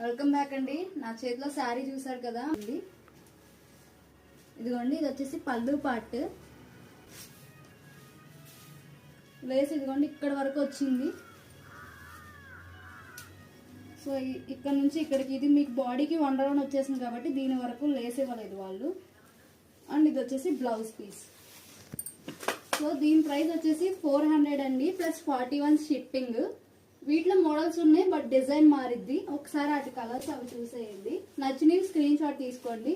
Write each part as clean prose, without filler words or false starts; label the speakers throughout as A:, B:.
A: Welcome back అండి. నా చేతిలో శారీ చూసారు కదా అండి, ఇదిగోండి. ఇది వచ్చేసి పళ్ళు పార్ట్. లేస్ ఇదిగోండి ఇక్కడ వరకు వచ్చింది. సో ఇక్కడ నుంచి ఇక్కడికి ఇది మీకు బాడీకి 1 రౌండ్ వచ్చేసింది కాబట్టి దీని వరకు లేస్ ఇవ్వలేదు వాళ్ళు. అండ్ ఇది వచ్చేసి బ్లౌజ్ పీస్. సో దీని ప్రైస్ వచ్చేసి 400 అండి, ప్లస్ 41 షిప్పింగ్. వీటిలో మోడల్స్ ఉన్నాయి, బట్ డిజైన్ మారిద్ది. ఒకసారి వాటి కలర్స్ అవి చూసేయండి. నచ్చినవి స్క్రీన్ షాట్ తీసుకోండి.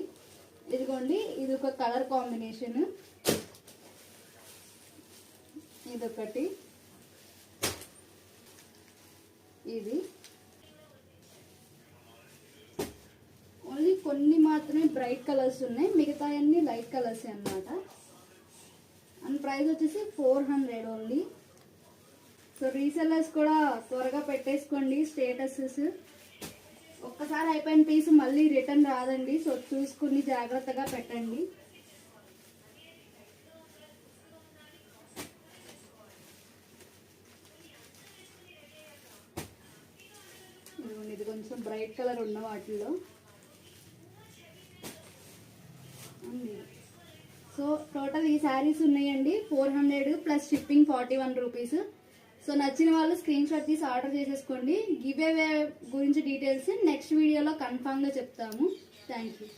A: ఇదిగోండి, ఇది ఒక కలర్ కాంబినేషన్, ఇదొకటి, ఇది. ఓన్లీ కొన్ని మాత్రమే బ్రైట్ కలర్స్ ఉన్నాయి, మిగతా అన్ని లైట్ కలర్స్ అన్నమాట. అండ్ ప్రైస్ వచ్చేసి 400 ఓన్లీ. సో రీసెల్లర్స్ కూడా త్వరగా పెట్టేసుకోండి స్టేటసెస్. ఒక్కసారి అయిపోయిన పీస్ మళ్ళీ రిటర్న్ రాదండి. సో చూసుకుని జాగ్రత్తగా పెట్టండి. ఇది కొంచెం బ్రైట్ కలర్ ఉన్న వాటిల్లో. సో టోటల్ ఈ శారీస్ ఉన్నాయండి 400 ప్లస్ షిప్పింగ్ 41 రూపీస్. సో నచ్చిన వాళ్ళు స్క్రీన్ షాట్ తీసి ఆర్డర్ చేసేసుకోండి. గివ్ అవే గురించి డీటెయిల్స్ నెక్స్ట్ వీడియోలో కన్ఫామ్గా చెప్తాము. Thank you.